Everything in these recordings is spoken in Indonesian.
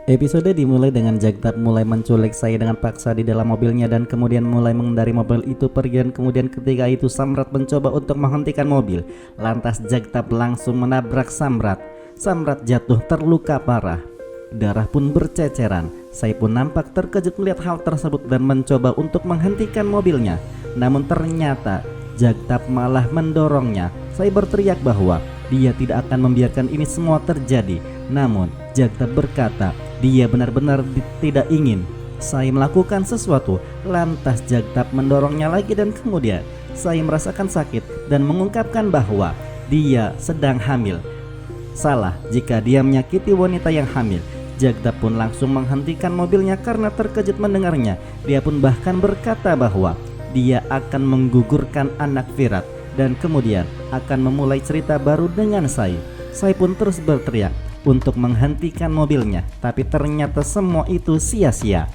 Episode dimulai dengan Jagtab mulai menculik saya dengan paksa di dalam mobilnya dan kemudian mulai mengendari mobil itu pergi, dan kemudian ketika itu Samrat mencoba untuk menghentikan mobil. Lantas Jagtab langsung menabrak Samrat. Samrat jatuh terluka parah. Darah pun berceceran. Saya pun nampak terkejut melihat hal tersebut dan mencoba untuk menghentikan mobilnya. Namun ternyata Jagtab malah mendorongnya. Saya berteriak bahwa dia tidak akan membiarkan ini semua terjadi. Namun Jagtab berkata dia benar-benar tidak ingin saya melakukan sesuatu. Lantas Jagtab mendorongnya lagi dan kemudian saya merasakan sakit dan mengungkapkan bahwa dia sedang hamil. Salah jika dia menyakiti wanita yang hamil. Jagtab pun langsung menghentikan mobilnya karena terkejut mendengarnya. Dia pun bahkan berkata bahwa dia akan menggugurkan anak Virat dan kemudian akan memulai cerita baru dengan saya. Saya pun terus berteriak untuk menghentikan mobilnya, tapi ternyata semua itu sia-sia.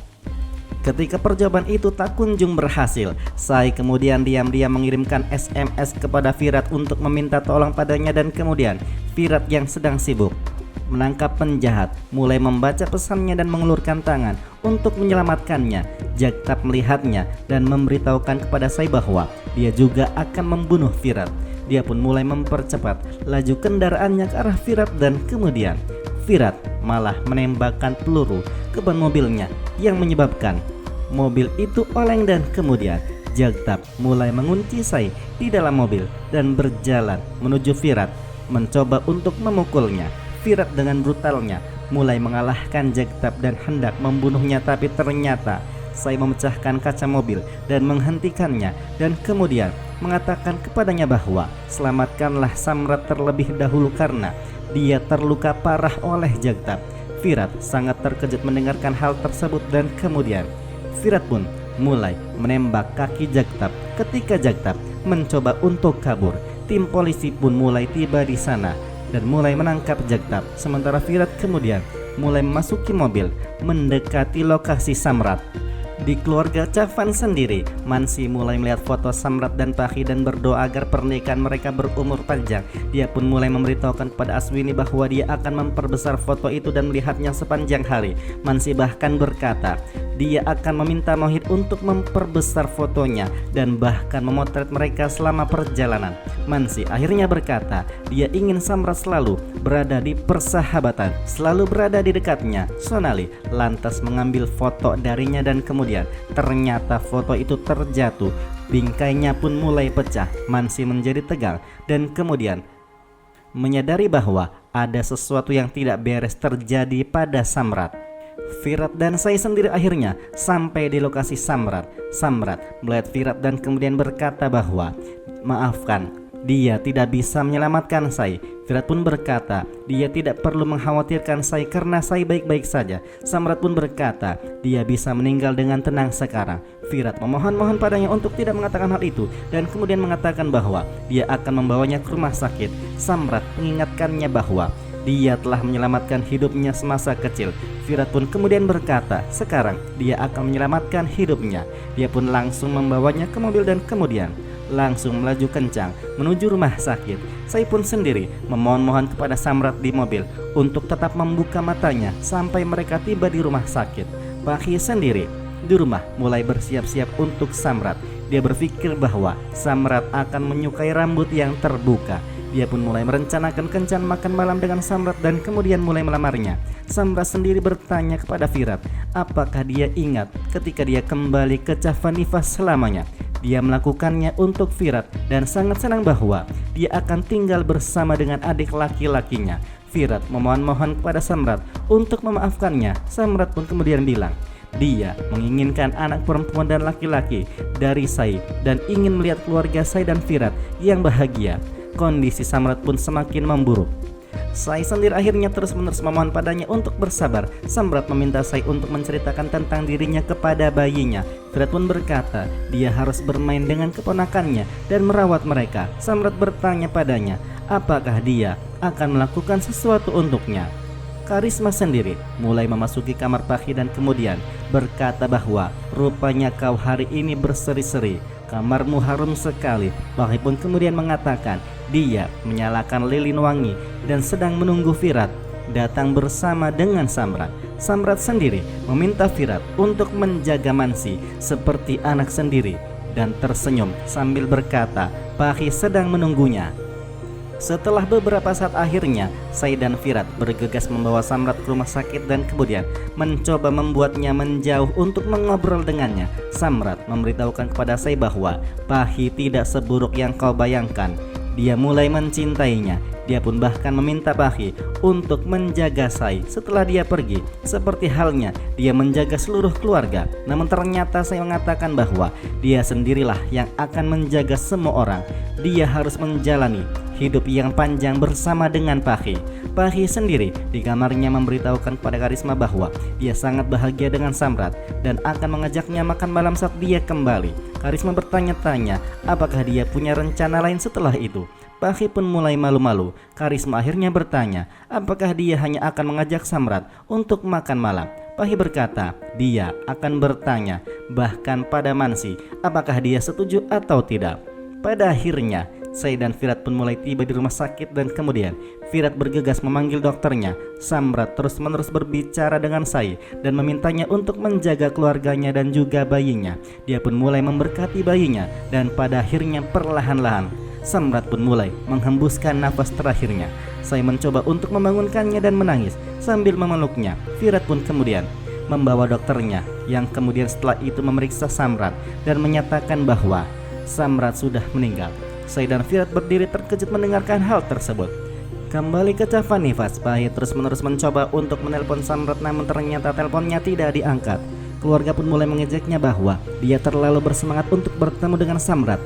Ketika percobaan itu tak kunjung berhasil, saya kemudian diam-diam mengirimkan SMS kepada Virat untuk meminta tolong padanya, dan kemudian Virat yang sedang sibuk menangkap penjahat mulai membaca pesannya dan mengulurkan tangan untuk menyelamatkannya. Jagtab melihatnya dan memberitahukan kepada saya bahwa dia juga akan membunuh Virat. Dia pun mulai mempercepat laju kendaraannya ke arah Virat dan kemudian Virat malah menembakkan peluru ke ban mobilnya yang menyebabkan mobil itu oleng, dan kemudian Jagtab mulai mengunci saya di dalam mobil dan berjalan menuju Virat mencoba untuk memukulnya. Virat dengan brutalnya mulai mengalahkan Jagtab dan hendak membunuhnya, tapi ternyata saya memecahkan kaca mobil dan menghentikannya dan kemudian mengatakan kepadanya bahwa selamatkanlah Samrat terlebih dahulu karena dia terluka parah oleh Jagtab. Virat sangat terkejut mendengarkan hal tersebut dan kemudian Virat pun mulai menembak kaki Jagtab. Ketika Jagtab mencoba untuk kabur, tim polisi pun mulai tiba di sana dan mulai menangkap Jagtab. Sementara Virat kemudian mulai memasuki mobil mendekati lokasi Samrat. Di keluarga Cavan sendiri, Mansi mulai melihat foto Samrat dan Paki dan berdoa agar pernikahan mereka berumur panjang. Dia pun mulai memberitahukan kepada Aswini bahwa dia akan memperbesar foto itu dan melihatnya sepanjang hari. Mansi bahkan berkata dia akan meminta Mohit untuk memperbesar fotonya dan bahkan memotret mereka selama perjalanan. Mansi akhirnya berkata dia ingin Samrat selalu berada di persahabatan, selalu berada di dekatnya. Sonali lantas mengambil foto darinya dan kemudian ternyata foto itu terjatuh. Bingkainya pun mulai pecah. Mansi menjadi tegang dan kemudian menyadari bahwa ada sesuatu yang tidak beres terjadi pada Samrat. Virat dan saya sendiri akhirnya sampai di lokasi Samrat. Samrat melihat Virat dan kemudian berkata bahwa maafkan, dia tidak bisa menyelamatkan saya. Virat pun berkata dia tidak perlu mengkhawatirkan saya karena saya baik-baik saja. Samrat pun berkata dia bisa meninggal dengan tenang sekarang. Virat memohon-mohon padanya untuk tidak mengatakan hal itu dan kemudian mengatakan bahwa dia akan membawanya ke rumah sakit. Samrat mengingatkannya bahwa dia telah menyelamatkan hidupnya semasa kecil. Virat pun kemudian berkata sekarang dia akan menyelamatkan hidupnya. Dia pun langsung membawanya ke mobil dan kemudian langsung melaju kencang menuju rumah sakit. Saya pun sendiri memohon-mohon kepada Samrat di mobil untuk tetap membuka matanya sampai mereka tiba di rumah sakit. Paki sendiri di rumah mulai bersiap-siap untuk Samrat. Dia berpikir bahwa Samrat akan menyukai rambut yang terbuka. Dia pun mulai merencanakan kencan makan malam dengan Samrat dan kemudian mulai melamarnya. Samrat sendiri bertanya kepada Virat apakah dia ingat ketika dia kembali ke Cavanifas selamanya. Dia melakukannya untuk Virat dan sangat senang bahwa dia akan tinggal bersama dengan adik laki-lakinya. Virat memohon-mohon kepada Samrat untuk memaafkannya. Samrat pun kemudian bilang dia menginginkan anak perempuan dan laki-laki dari saya dan ingin melihat keluarga saya dan Virat yang bahagia. Kondisi Samrat pun semakin memburuk. Saya sendiri akhirnya terus-menerus memohon padanya untuk bersabar. Samrat meminta saya untuk menceritakan tentang dirinya kepada bayinya. Virat pun berkata dia harus bermain dengan keponakannya dan merawat mereka. Samrat bertanya padanya apakah dia akan melakukan sesuatu untuknya. Karisma sendiri mulai memasuki kamar Paki dan kemudian berkata bahwa rupanya kau hari ini berseri-seri. Kamarmu harum sekali. Paki pun kemudian mengatakan dia menyalakan lilin wangi dan sedang menunggu Virat datang bersama dengan Samrat. Samrat sendiri meminta Virat untuk menjaga Mansi seperti anak sendiri dan tersenyum sambil berkata Pahi sedang menunggunya. Setelah beberapa saat akhirnya Sai dan Virat bergegas membawa Samrat ke rumah sakit dan kemudian mencoba membuatnya menjauh untuk mengobrol dengannya. Samrat memberitahukan kepada Sai bahwa Pahi tidak seburuk yang kau bayangkan. Dia mulai mencintainya. Dia pun bahkan meminta Pahi untuk menjaga Sai setelah dia pergi. Seperti halnya dia menjaga seluruh keluarga. Namun ternyata Sai mengatakan bahwa dia sendirilah yang akan menjaga semua orang. Dia harus menjalani hidup yang panjang bersama dengan Pahi. Pahi sendiri di kamarnya memberitahukan kepada Karisma bahwa dia sangat bahagia dengan Samrat dan akan mengajaknya makan malam saat dia kembali. Karisma bertanya-tanya apakah dia punya rencana lain setelah itu. Pahi pun mulai malu-malu. Karisma akhirnya bertanya apakah dia hanya akan mengajak Samrat untuk makan malam. Pahi berkata dia akan bertanya bahkan pada Mansi apakah dia setuju atau tidak. Pada akhirnya Sai dan Virat pun mulai tiba di rumah sakit dan kemudian Virat bergegas memanggil dokternya. Samrat terus-menerus berbicara dengan Sai dan memintanya untuk menjaga keluarganya dan juga bayinya. Dia pun mulai memberkati bayinya dan pada akhirnya perlahan-lahan Samrat pun mulai menghembuskan nafas terakhirnya. Sai mencoba untuk membangunkannya dan menangis sambil memeluknya. Virat pun kemudian membawa dokternya yang kemudian setelah itu memeriksa Samrat dan menyatakan bahwa Samrat sudah meninggal. Sai dan Virat berdiri terkejut mendengarkan hal tersebut. Kembali ke Cavanivas, Pahi terus-menerus mencoba untuk menelpon Samrat namun ternyata teleponnya tidak diangkat. Keluarga pun mulai mengejeknya bahwa dia terlalu bersemangat untuk bertemu dengan Samrat.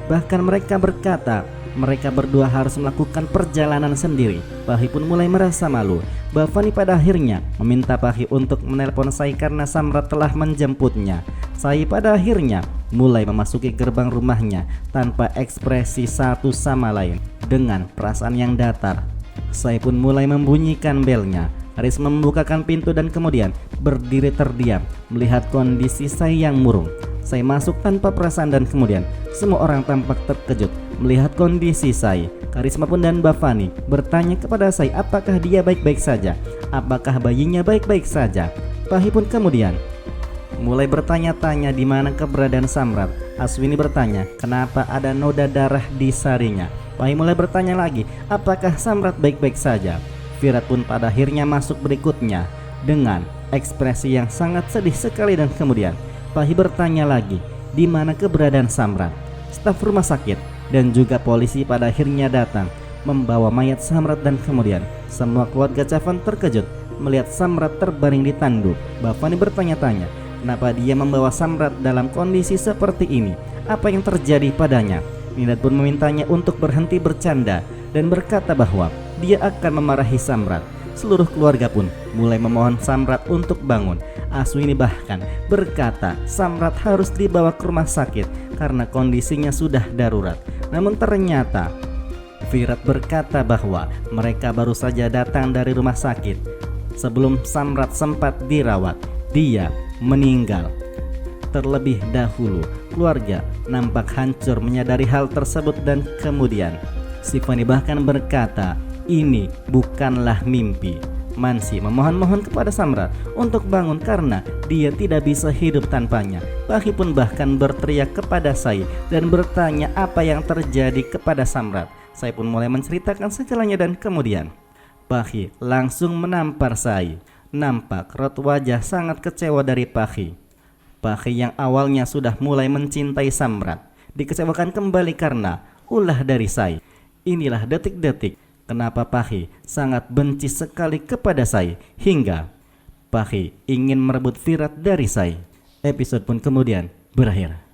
Bahkan mereka berkata mereka berdua harus melakukan perjalanan sendiri. Pahi pun mulai merasa malu. Bhavani pada akhirnya meminta Pahi untuk menelpon Sai karena Samrat telah menjemputnya. Sai pada akhirnya mulai memasuki gerbang rumahnya tanpa ekspresi satu sama lain dengan perasaan yang datar. Sai pun mulai membunyikan belnya. Haris membukakan pintu dan kemudian berdiri terdiam melihat kondisi Sai yang murung. Sai masuk tanpa perasaan dan kemudian semua orang tampak terkejut melihat kondisi Sai. Karisma pun dan Bhavani bertanya kepada Sai apakah dia baik-baik saja, apakah bayinya baik-baik saja. Pahi pun kemudian mulai bertanya-tanya di mana keberadaan Samrat. Aswini bertanya kenapa ada noda darah di sarinya. Pahi mulai bertanya lagi apakah Samrat baik-baik saja. Virat pun pada akhirnya masuk berikutnya dengan ekspresi yang sangat sedih sekali dan kemudian Pahi bertanya lagi di mana keberadaan Samrat. Staf rumah sakit dan juga polisi pada akhirnya datang membawa mayat Samrat dan kemudian semua keluarga Cavan terkejut melihat Samrat terbaring di tanduk. Bhavani bertanya-tanya kenapa dia membawa Samrat dalam kondisi seperti ini, apa yang terjadi padanya. Ninad pun memintanya untuk berhenti bercanda dan berkata bahwa dia akan memarahi Samrat. Seluruh keluarga pun mulai memohon Samrat untuk bangun. Aswini bahkan berkata Samrat harus dibawa ke rumah sakit karena kondisinya sudah darurat. Namun ternyata Virat berkata bahwa mereka baru saja datang dari rumah sakit sebelum Samrat sempat dirawat. Dia meninggal. Terlebih dahulu keluarga nampak hancur menyadari hal tersebut dan kemudian Sifani bahkan berkata ini bukanlah mimpi. Mansi memohon-mohon kepada Samrat untuk bangun karena dia tidak bisa hidup tanpanya. Pahi pun bahkan berteriak kepada Sai dan bertanya apa yang terjadi kepada Samrat. Sai pun mulai menceritakan segalanya dan kemudian Pahi langsung menampar Sai. Nampak raut wajah sangat kecewa dari Pahi. Pahi yang awalnya sudah mulai mencintai Samrat dikecewakan kembali karena ulah dari Sai. Inilah detik-detik kenapa Pahi sangat benci sekali kepada Sai hingga Pahi ingin merebut Virat dari Sai. Episode pun kemudian berakhir.